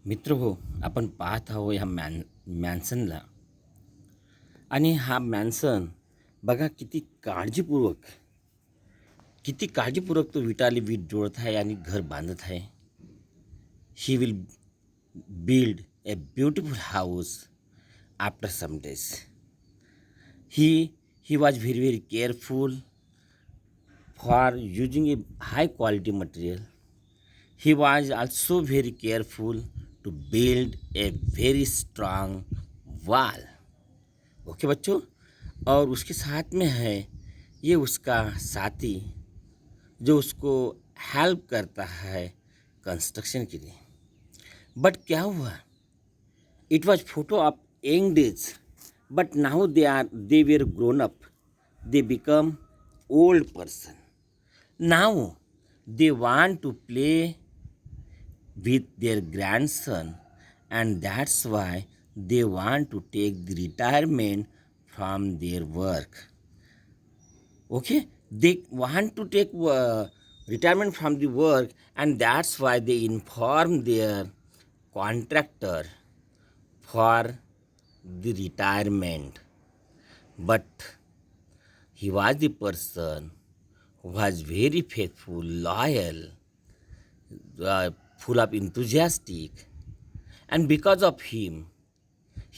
मित्र हो, आपण पाहत आहोत ह्या मॅन्सनला. आणि हा मॅन्सन बघा किती काळजीपूर्वक तो विटाली वीट जोडत आहे आणि घर बांधत आहे. He will build a beautiful house after some days. He he was very careful for using a high quality material. He was also very careful to build a very strong wall. Okay बच्चों, और उसके साथ में है ये उसका साथी जो उसको हेल्प करता है कंस्ट्रक्शन के लिए. बट क्या हुआ, it was photo of young days, but now they were grown up, they become old person. Now they want to play with their grandson, and that's why they want to take the retirement from their work. Okay, they want to take retirement from the work, and that's why they inform their contractor for the retirement. But he was the person who was very faithful, loyal, full of enthusiastic, and because of him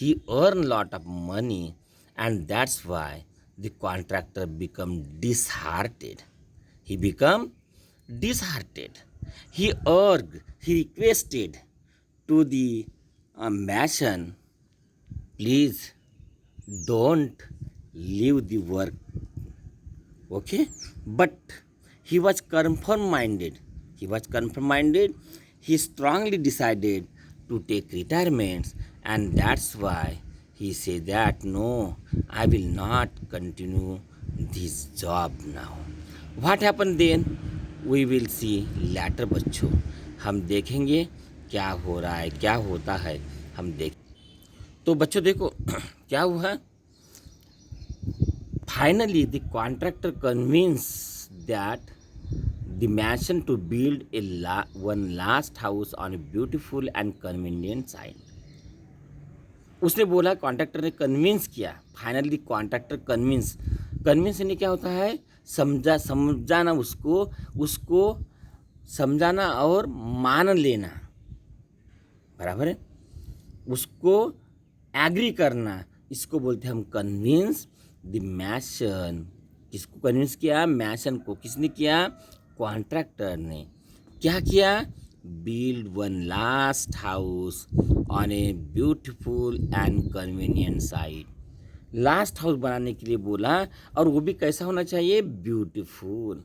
he earned lot of money, and that's why the contractor become disheartened. He become disheartened. He requested to the mason, please don't leave the work. Okay, but he was confirm minded. He strongly decided to take retirements, and that's why he said that no, I will not continue this job now. What happened then, we will see later. बच्चों, हम देखेंगे क्या हो रहा है, क्या होता है, हम देख. तो बच्चों देखो क्या हुआ. Finally, the contractor convinced that the mason to build one last house on a beautiful and convenient site. उसने बोला, कॉन्ट्रैक्टर ने कन्विंस किया. फाइनली कॉन्ट्रैक्टर कन्विंस यानी क्या होता है, समझाना, उसको समझाना और मान लेना, बराबर है. उसको एग्री करना, इसको बोलते हैं हम कन्विंस द मैसन. किसको कन्विंस किया, मैसन को. किसने किया, कॉन्ट्रैक्टर ने. क्या किया, build one last house on a beautiful and convenient site. Last house बनाने के लिए बोला, और वो भी कैसा होना चाहिए, ब्यूटीफुल,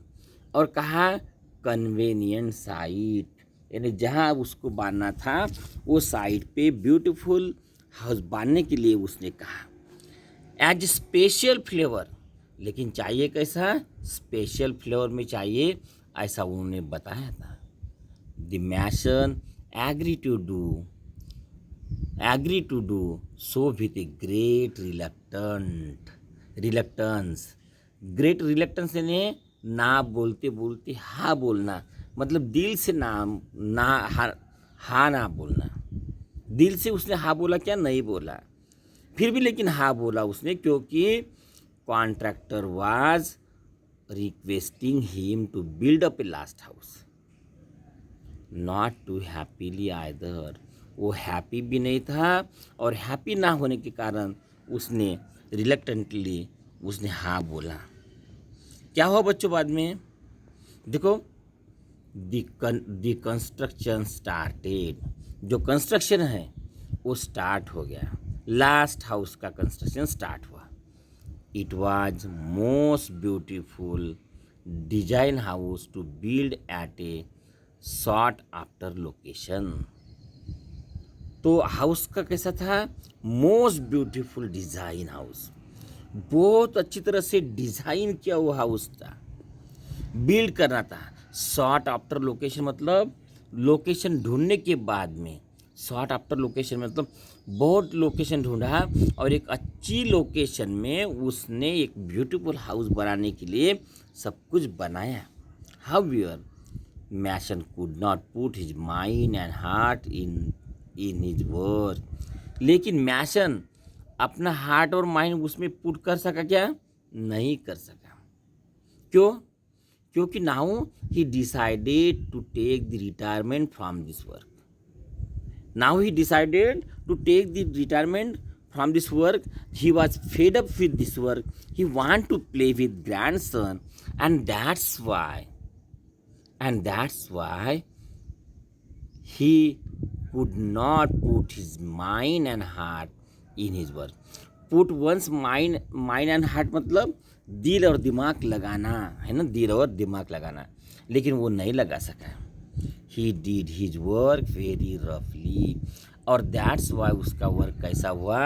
और कहा कन्वीनियंट साइट, यानी जहाँ उसको बांधना था वो साइट पे ब्यूटीफुल हाउस बांधने के लिए उसने कहा. एज स्पेशल फ्लेवर, लेकिन चाहिए कैसा, स्पेशल फ्लेवर में चाहिए, ऐसा उन्होंने बताया था. The mason agree to do so with a great reluctance यानी ना बोलते बोलते हाँ बोलना, मतलब दिल से हाँ ना बोलना. दिल से उसने हाँ बोला, क्या नहीं बोला, फिर भी लेकिन हाँ बोला उसने, क्योंकि contractor was requesting him to build up a last house. Not too happily either, वो हैप्पी भी नहीं था, और हैप्पी ना होने के कारण उसने रिलक्टेंटली उसने हाँ बोला. क्या हुआ बच्चों बाद में, देखो द कंस्ट्रक्शन स्टार्टेड. जो कंस्ट्रक्शन है वो स्टार्ट हो गया. लास्ट हाउस का कंस्ट्रक्शन स्टार्ट हुआ. It was most beautiful design house to build at a short after location. तो हाउस का कैसा था, मोस्ट ब्यूटीफुल डिजाइन हाउस, बहुत अच्छी तरह से डिजाइन किया हुआ हाउस था, बिल्ड करना था. शॉर्ट आफ्टर लोकेशन मतलब लोकेशन ढूंढने के बाद में. शॉर्ट आफ्टर लोकेशन मतलब बहुत लोकेशन ढूंढा, और एक अच्छी लोकेशन में उसने एक ब्यूटीफुल हाउस बनाने के लिए सब कुछ बनाया. However mason could not put his mind and heart in in his work. लेकिन मैसन अपना हार्ट और माइंड उसमें पुट कर सका क्या? नहीं कर सका। क्यों? क्योंकि now he decided to take the retirement from this work. Now he decided to take the retirement from this work. He was fed up with this work. He wanted to play with grandson, and that's why he could not put his mind and heart in his work. Put one's mind and heart मतलब दिल और दिमाग लगाना है ना, दिल और दिमाग लगाना, लेकिन वो नहीं लगा सका। He did his work very roughly, और दैट्स वाई उसका वर्क कैसा हुआ?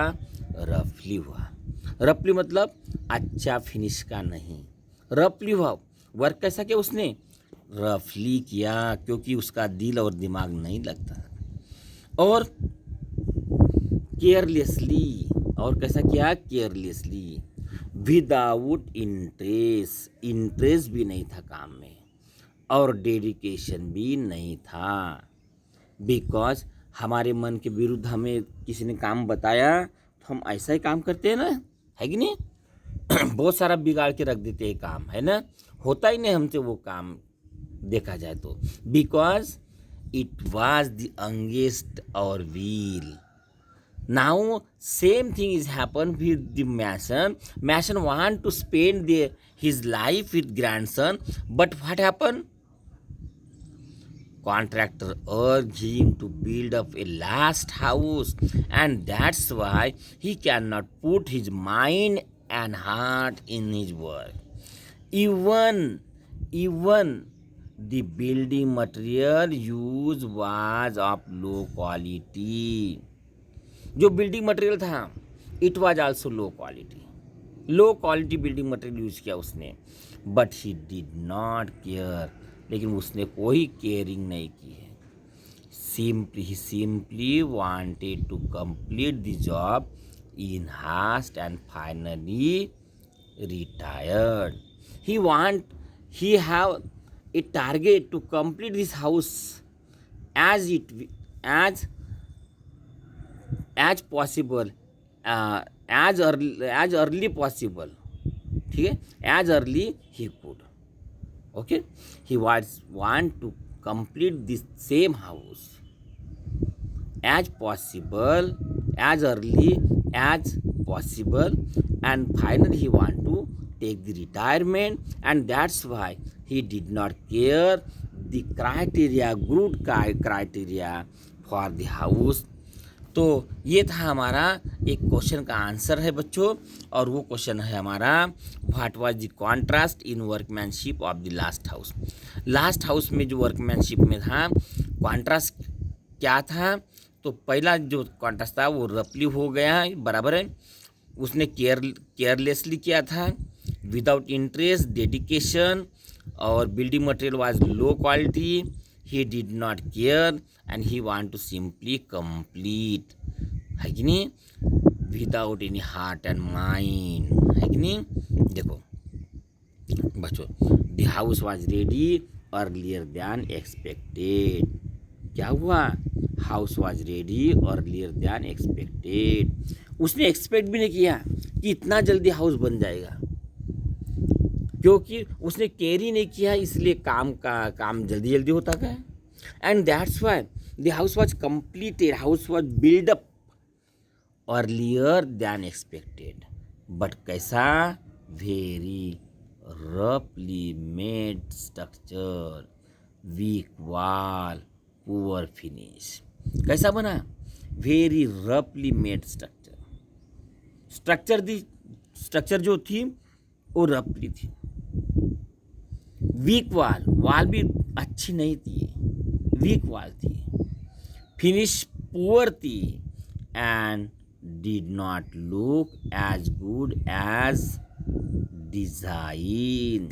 रफली हुआ। रफली मतलब अच्छा फिनिश का नहीं, रफली हुआ। वर्क कैसा किया उसने? रफली किया, क्योंकि उसका दिल और दिमाग नहीं लगता। और केयरलेसली, और कैसा किया? केयरलेसली, विदाउट इंटरेस्ट, इंटरेस्ट भी नहीं था काम में, और डेडिकेशन भी नहीं था। बिकॉज हमारे मन के विरुद्ध हमें किसी ने काम बताया तो हम ऐसा ही काम करते हैं ना, है कि नहीं? बहुत सारा बिगाड़ के रख देते हैं काम, है ना, होता ही नहीं हमसे वो काम देखा जाए तो। Because it was the against our will. Now same thing is happen with the mason. Mason want to spend his life with grandson, but what happen? Contractor urged him to build up a last house, and that's why he cannot put his mind and heart in his work. Even the building material used was of low quality. जो building material था, it was also low quality. Low quality building material use किया उसने, but he did not care, लेकिन उसने कोई caring नहीं की है। He simply wanted to complete the job in haste and finally retired. He have a target to complete this house as possible, as early possible, ठीक है, as early he could, okay, he want to complete this same house as possible, as early as possible, and finally he want to take the retirement, and that's why he did not care the criteria, good criteria for the house। तो ये था हमारा एक question का answer है बच्चों, और वो क्वेश्चन है हमारा, what was the contrast in workmanship of the last house. Last house में जो वर्कमैनशिप में था, कॉन्ट्रास्ट क्या था? तो पहला जो कॉन्ट्रास्ट था वो रफली हो गया, बराबर है, उसने केयरलेसली किया था, विदाउट इंटरेस्ट, डेडिकेशन, और building material was low quality, he did not care and he want to simply complete, है कि नहीं, without any heart and mind, है कि नहीं। देखो बच्चों, the house was ready earlier than expected। क्या हुआ? House was ready earlier than expected। उसने एक्सपेक्ट भी नहीं किया कि इतना जल्दी हाउस बन जाएगा, क्योंकि उसने केयर ही नहीं किया, इसलिए काम जल्दी जल्दी होता गया। And that's why the house was completed, house was build up earlier than expected, but कैसा? वेरी रफली made structure, weak wall, poor finish. कैसा बना? वेरी रफली मेड स्ट्रक्चर जो थी वो रफली थी। वीक वॉल भी अच्छी नहीं थी, वीक वॉल थी। फिनिश पुअर थी, and did not look as good as design.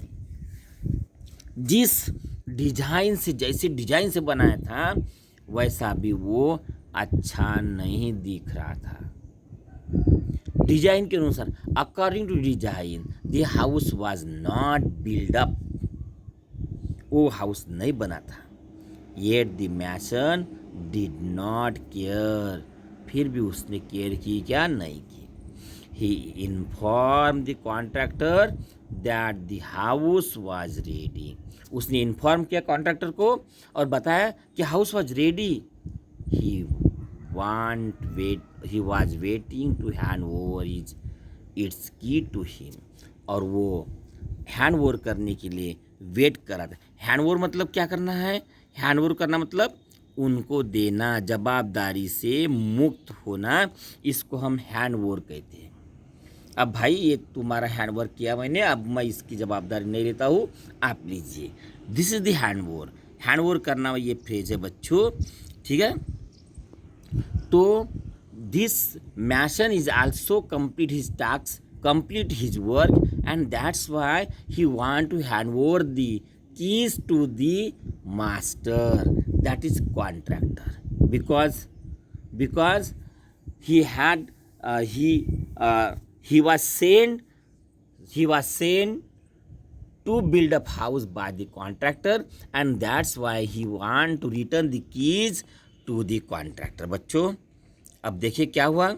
जिस डिजाइन से, जैसे डिजाइन से बनाया था वैसा भी वो अच्छा नहीं दिख रहा था। डिजाइन के अनुसार, according to design, the house was not build up, वो हाउस नहीं बना था। Yet the mason did not care, फिर भी उसने केयर की क्या, नहीं की। He inform the contractor that the house was ready, उसने इन्फॉर्म किया कॉन्ट्रैक्टर को और बताया कि house was ready. He he was waiting to hand over its key to him, और वो हैंड ओवर करने के लिए वेट कर रहा था। हैंड ओवर मतलब क्या करना है, हैंड ओवर करना मतलब उनको देना, जवाबदारी से मुक्त होना, इसको हम हैंड ओवर कहते हैं। अब भाई ये तुम्हारा हैंड ओवर किया मैंने, अब मैं इसकी जवाबदारी नहीं लेता हूँ, आप लीजिए। This is the hand over, hand over करना ये फ्रेज है बच्चों, ठीक है। तो this mason is also complete his task, complete his work, and that's why he want to hand over the keys to the master, that is contractor, because he had he was sent to build up house by the contractor, and that's why he want to return the keys to the contractor। बच्चों अब देखिए क्या हुआ।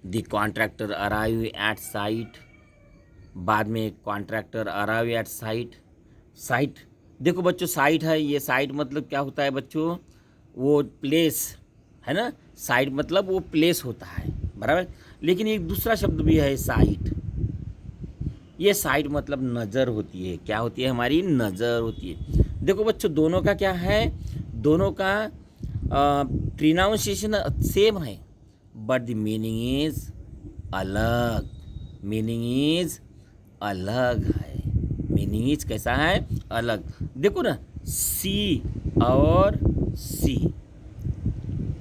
The contractor arrive at site, बाद में contractor arrive at site. Site देखो बच्चों, site है, ये साइट मतलब क्या होता है बच्चों, वो प्लेस है ना, साइट मतलब वो प्लेस होता है, बराबर। लेकिन एक दूसरा शब्द भी है साइट, ये साइट मतलब नज़र होती है, क्या होती है, हमारी नज़र होती है। देखो बच्चों दोनों का क्या है, दोनों का प्रोनाउंसिएशन सेम है, बट द मीनिंग इज अलग, मीनिंग इज अलग है, मीनिंग इज कैसा है, अलग। देखो ना, सी और सी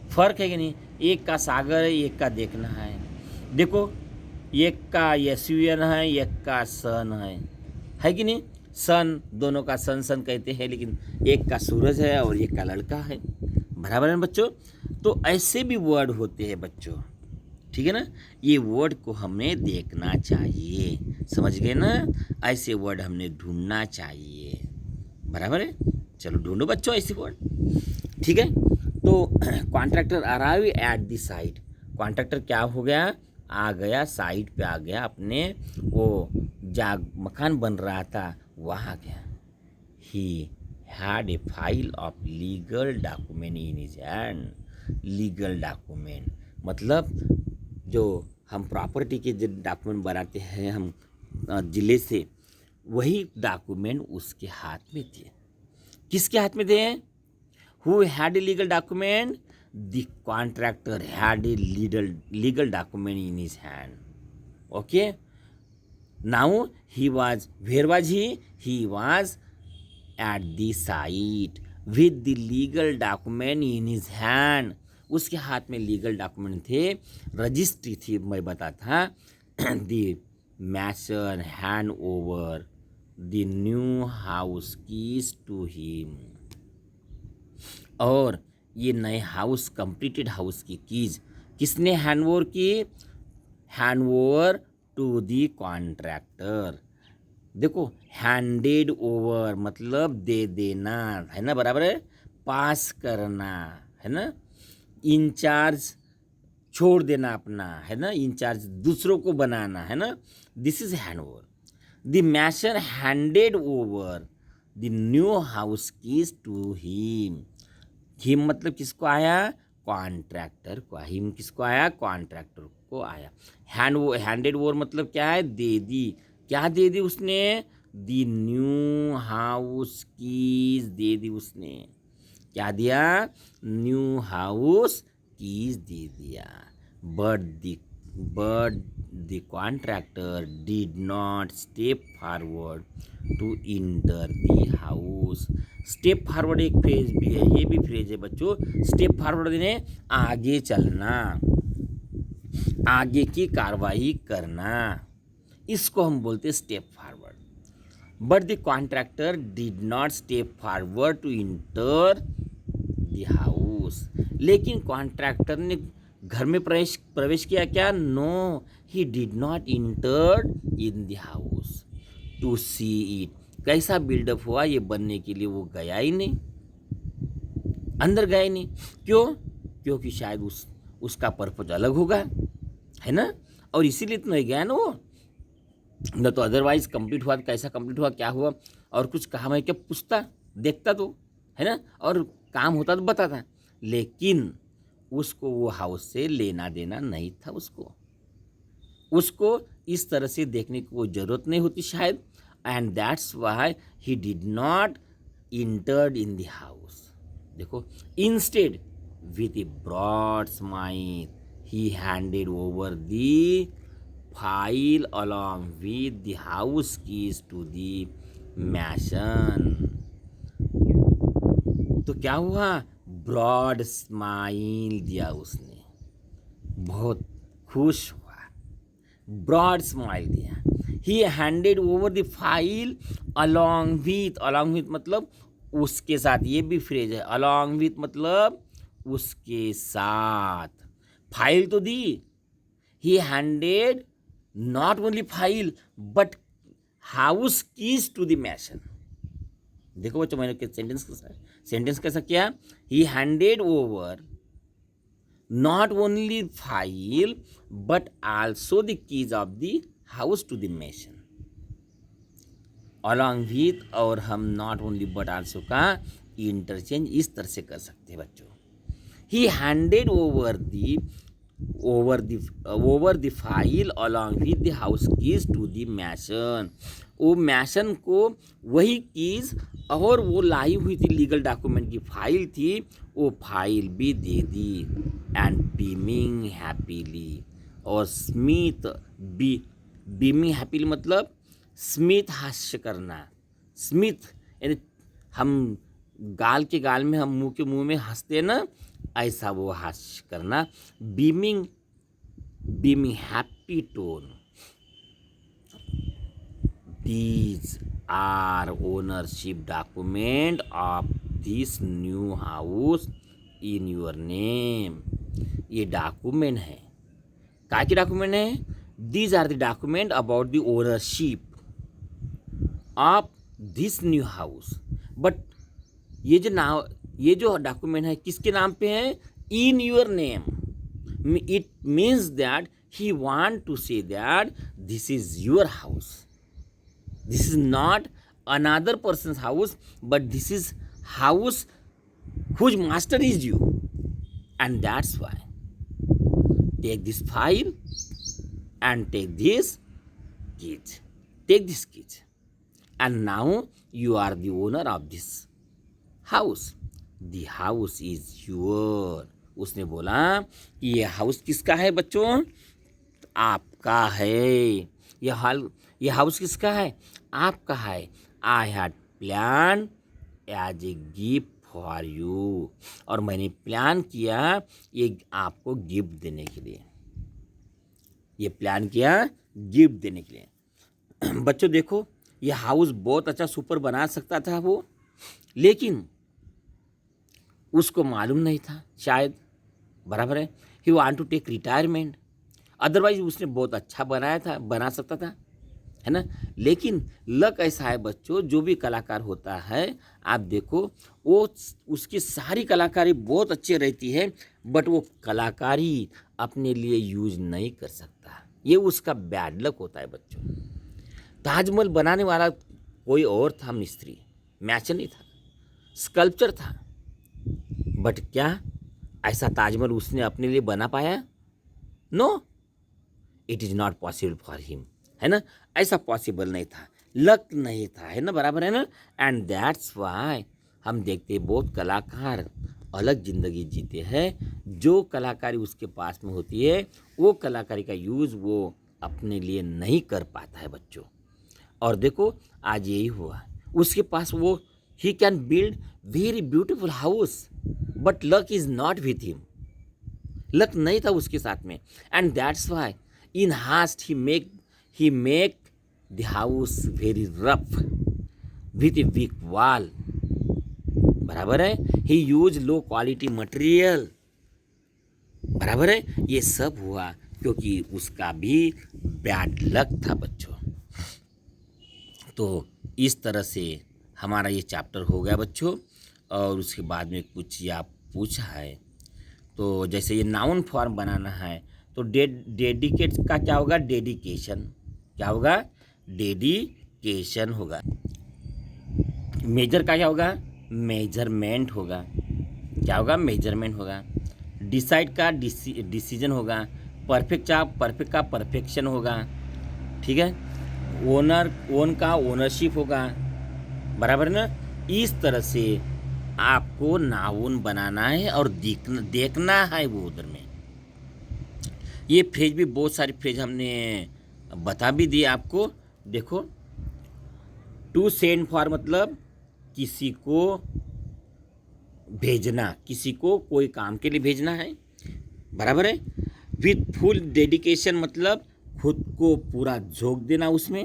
फर्क है कि नहीं, एक का सागर है, एक का देखना है। देखो एक का यशुयन है, एक का सन है कि नहीं, सन दोनों का सन सन कहते हैं, लेकिन एक का सूरज है और एक का लड़का है, बराबर है बच्चों। तो ऐसे भी वर्ड होते हैं बच्चों, ठीक है ना, ये वर्ड को हमें देखना चाहिए, समझ गए ना, ऐसे वर्ड हमने ढूंढना चाहिए, बराबर है। चलो ढूंढो बच्चों ऐसे वर्ड, ठीक है। तो contractor arrive at the site, contractor क्या हो गया, आ गया, साइट पे आ गया, अपने वो जहाँ मकान बन रहा था वहाँ गया। He had a file of legal document in his hand, legal document मतलब जो हम प्रॉपर्टी के जो डॉक्यूमेंट बनाते हैं हम ज़िले से, वही डॉक्यूमेंट उसके हाथ में थे। किसके हाथ में थे, who had a legal document, the contractor had a legal document in his hand, okay. Now he was, where was he was at the site with the legal document in his hand, उसके हाथ में legal document थे, registry थी, मैं बता था। The mason hand over the new house keys to him, और ये नए हाउस, कंप्लीटेड हाउस की कीज किसने हैंड ओवर की, hand over to the contractor. देखो हैंडेड ओवर मतलब दे देना है ना, बराबर है, पास करना है ना, इंचार्ज छोड़ देना अपना है ना, इंचार्ज दूसरों को बनाना है ना, this is hand over. The mason handed over the new house keys to him, him मतलब किसको आया, कॉन्ट्रैक्टर को, हिम किसको आया, कॉन्ट्रैक्टर को आया। हैंडेड ओवर मतलब क्या है, दे दी, क्या दे दी उसने, दी न्यू हाउस कीज दे दी उसने, क्या दिया, न्यू हाउस कीज दे दिया। But the contractor did not step forward to enter the house. Step forward एक फ्रेज भी है, ये भी फ्रेज है बच्चों, स्टेप फॉरवर्ड यानी आगे चलना, आगे की कार्रवाई करना, इसको हम बोलते हैं step forward. But the contractor did not step forward to enter the house, लेकिन कॉन्ट्रैक्टर ने घर में प्रवेश किया क्या, no he did not enter in the house to see it, कैसा बिल्डअप हुआ ये बनने के लिए वो गया ही नहीं, अंदर गए नहीं। क्यों? क्योंकि शायद उसका पर्पज अलग होगा, है ना, और इसीलिए तो नहीं गया ना वो, न तो अदरवाइज कंप्लीट हुआ तो कैसा कंप्लीट हुआ, क्या हुआ, और कुछ काम है क्या पूछता, देखता तो, है ना, और काम होता तो बताता। लेकिन उसको वो हाउस से लेना देना नहीं था। उसको इस तरह से देखने की कोई ज़रूरत नहीं होती शायद, and that's why he did not entered in the house. देखो, instead with a broad smile he handed over the file along with the house keys to the mason. तो क्या हुआ? ब्रॉड स्माइल दिया उसने, बहुत खुश हुआ, ब्रॉड स्माइल दिया। ही handed over the file along with मतलब उसके साथ, ये भी फ्रेज है, अलॉन्ग विथ मतलब उसके साथ। फाइल तो दी, he handed not only file but house keys to the mason. देखो बच्चों, मैंने सेंटेंस कैसा किया? He handed over not only file but also the keys of the house to the mason। along with और हम not only but also का interchange इस तरह से कर सकते हैं बच्चों। he handed over the file along with the house keys to the mason। वो मैसन को वही कीज और वो लाई हुई थी लीगल डॉक्यूमेंट की फाइल थी, वो फाइल भी दे दी। एंड बीमिंग हैप्पीली, और स्मिथ बीमिंग हैप्पीली मतलब स्मिथ हास्य करना। स्मिथ यानी हम गाल के गाल में, हम मुंह के मुंह में हंसते हैं ना, ऐसा वो हास्य करना। Beaming happy tone. These are ownership document of this new house in your name। ये डॉक्यूमेंट है, क्या के डॉक्यूमेंट है? These are the document about the ownership of this new house। But ये जो डॉक्यूमेंट है किसके नाम पे है? In your name। It means that he want to say that this is your house। This is not another person's house, but this is house whose master is you, and that's why take this file and take this keys, and now you are the owner of this house। The house is your। उसने बोला कि ये house किसका है बच्चों? आपका है। ये हाउस किसका है? आपका है। I had plan as a gift for you, और मैंने प्लान किया ये आपको गिफ्ट देने के लिए। ये प्लान किया गिफ्ट देने के लिए। बच्चों देखो, ये हाउस बहुत अच्छा सुपर बना सकता था वो, लेकिन उसको मालूम नहीं था शायद, बराबर है। He want to take retirement, otherwise उसने बहुत अच्छा बना सकता था, है ना। लेकिन लक ऐसा है बच्चों, जो भी कलाकार होता है, आप देखो वो उसकी सारी कलाकारी बहुत अच्छी रहती है, बट वो कलाकारी अपने लिए यूज नहीं कर सकता। ये उसका बैड लक होता है बच्चों। ताजमहल बनाने वाला कोई और था, मिस्त्री, मैसन नहीं था, स्कल्पचर था, बट क्या ऐसा ताजमहल उसने अपने लिए बना पाया? No, it is not possible for him, है ना। ऐसा पॉसिबल नहीं था, लक नहीं था, है ना, बराबर है ना। एंड दैट्स वाई हम देखते हैं बहुत कलाकार अलग ज़िंदगी जीते हैं। जो कलाकारी उसके पास में होती है, वो कलाकारी का यूज़ वो अपने लिए नहीं कर पाता है बच्चों। और देखो आज यही हुआ, उसके पास वो he can build very beautiful house, but luck is not with him. Luck नहीं था उसके साथ में, and that's Y in hast he make the house very rough with a weak wall, बराबर है। he use low quality material, बराबर है। ये सब हुआ क्योंकि उसका भी बैड लक था बच्चों। तो इस तरह से हमारा ये चैप्टर हो गया बच्चों, और उसके बाद में कुछ या पूछा है। तो जैसे ये नाउन फॉर्म बनाना है तो डेडिकेट का क्या होगा, डेडिकेशन। क्या होगा, डेडिकेशन होगा। मेजर का क्या होगा, मेजरमेंट होगा। क्या होगा, मेजरमेंट होगा। डिसाइड का डिसीजन होगा। परफेक्ट का परफेक्शन होगा। ठीक है। ओन का ओनरशिप होगा। बराबर ना। इस तरह से आपको नाउन बनाना है और देखना है वो उधर में। ये फ्रेज भी, बहुत सारी फ्रेज हमने बता भी दिए आपको। देखो, टू सेंड फॉर मतलब किसी को भेजना, किसी को कोई काम के लिए भेजना है। बराबर है। विथ फुल डेडिकेशन मतलब खुद को पूरा झोंक देना उसमें।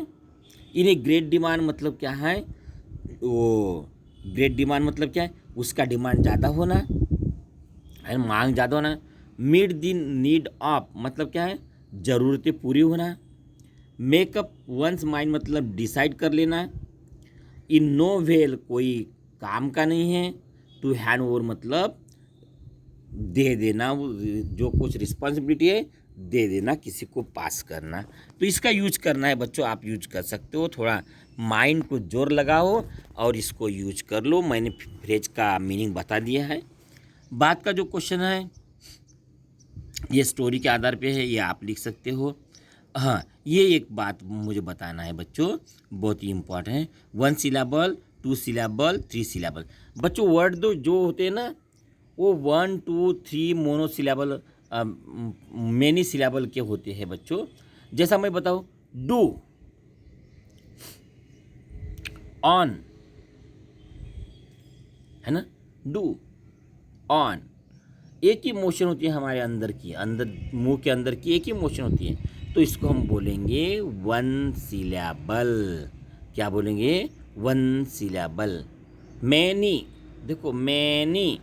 इन ए ग्रेट डिमांड मतलब क्या है, वो ग्रेट डिमांड मतलब क्या है, उसका डिमांड ज़्यादा होना है, मांग ज़्यादा होना। मीट द नीड ऑफ मतलब क्या है, ज़रूरतें पूरी होना। मेकअप वंस माइंड मतलब डिसाइड कर लेना। इन नो वेल कोई काम का नहीं है। टू हैंड ओवर मतलब दे देना, वो जो कुछ रिस्पॉन्सिबिलिटी है दे देना, किसी को पास करना। तो इसका यूज करना है बच्चों, आप यूज कर सकते हो। थोड़ा माइंड को जोर लगाओ और इसको यूज कर लो। मैंने फ्रेज का मीनिंग बता दिया है। बात का जो क्वेश्चन है ये स्टोरी के आधार पे है, ये आप लिख सकते हो। हाँ, ये एक बात मुझे बताना है बच्चों, बहुत ही इम्पोर्टेंट है। 1 सिलेबल, 2 सिलेबल, 3 सिलेबल। बच्चों वर्ड दो जो होते हैं ना, वो 1, 2, 3 मोनोसिलेबल मेनी सिलेबल के होते हैं बच्चों। जैसा मैं बताऊँ, डू, ऑन, है ना, डू, ऑन, एक ही मोशन होती है हमारे अंदर की, अंदर मुंह के अंदर की एक ही मोशन होती है। तो इसको हम बोलेंगे 1 सिलेबल। क्या बोलेंगे, 1 सिलेबल। मैनी, देखो मैनी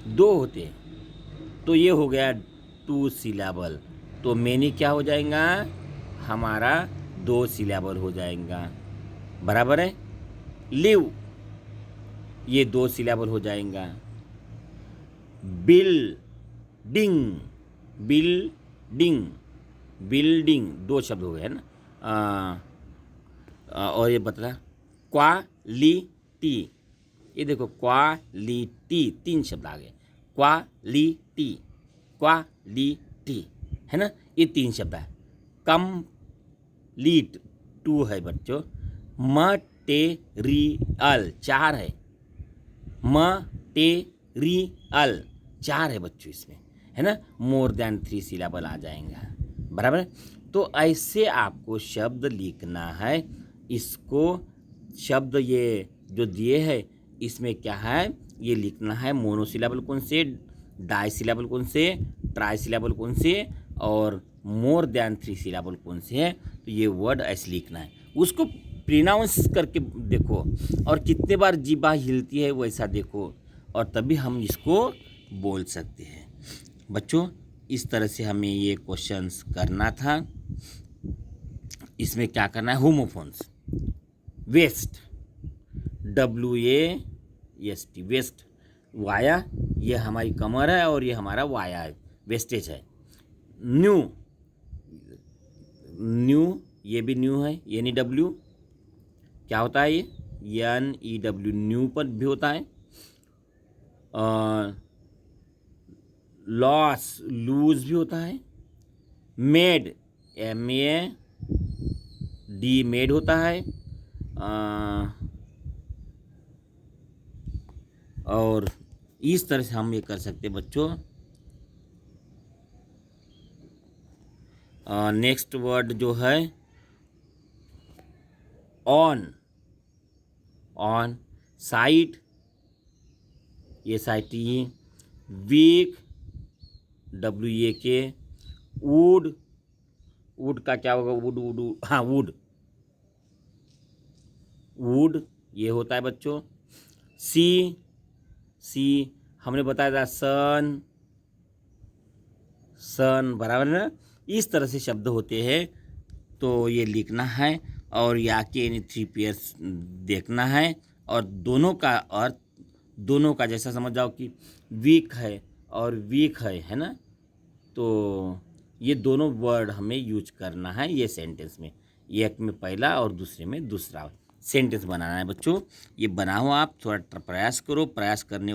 2 होते हैं तो ये हो गया 2 सिलेबल। तो मैनी क्या हो जाएगा, हमारा 2 सिलेबल हो जाएगा। बराबर है। लिव, ये 2 सिलेबल हो जाएगा। बिल्डिंग, बिल्डिंग, बिल्डिंग 2 शब्द हो गए, है ना। और ये बता, क्वालिटी, ये देखो क्वालिटी 3 शब्द आ गए। क्वालिटी, क्वालिटी, है ना, ये 3 शब्द है। कंप्लीट 2 है बच्चों। मटेरियल 4 है। मटेरियल 4 है बच्चों इसमें, है ना। मोर देन 3 सिलेबल आ जाएंगे। बराबर। तो ऐसे आपको शब्द लिखना है। इसको शब्द ये जो दिए है इसमें क्या है, ये लिखना है। मोनोसिलेबल कौन से, डाई सिलेबल कौन से, ट्राई सिलेबल कौन से, और मोर देन 3 सिलेबल कौन से है। तो ये वर्ड ऐसे लिखना है। उसको प्रोनाउंस करके देखो और कितने बार जीभा हिलती है वैसा देखो, और तभी हम इसको बोल सकते हैं। बच्चों इस तरह से हमें ये क्वेश्चंस करना था। इसमें क्या करना है, होमोफोन्स, वेस्ट, WAST, वेस्ट, वाया, ये हमारी कमर है और ये हमारा वाया है, वेस्टेज है। न्यू, न्यू, ये भी न्यू है, NEW, क्या होता है ये, NEW, न्यू पर भी होता है। लॉस, लूज भी होता है। मेड, MAD, मेड होता है। और इस तरह से हम ये कर सकते हैं बच्चों। नेक्स्ट वर्ड जो है ऑन, ऑन, साइट, ये साइट ही। वीक, WAK, वुड, वुड का क्या होगा, वुड, वुड, हाँ वुड, वुड ये होता है बच्चों। सी, हमने बताया था सन, सन, बराबर ना। इस तरह से शब्द होते हैं। तो ये लिखना है और या के 3 पेयर्स देखना है, और दोनों का अर्थ, दोनों का जैसा समझ जाओ कि वीक है और वीक है ना। तो ये दोनों वर्ड हमें यूज करना है ये सेंटेंस में, एक में पहला और दूसरे में दूसरा सेंटेंस बनाना है बच्चों। ये बनाओ, आप थोड़ा प्रयास करो, प्रयास करने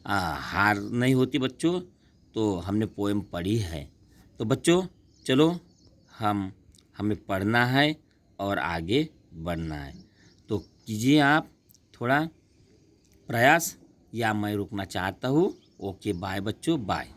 हार नहीं होती बच्चों। तो हमने पोएम पढ़ी है, तो बच्चों चलो हमें पढ़ना है और आगे बढ़ना है। तो कीजिए आप थोड़ा प्रयास, या मैं रुकना चाहता हूँ। ओके बाय बच्चों, बाय।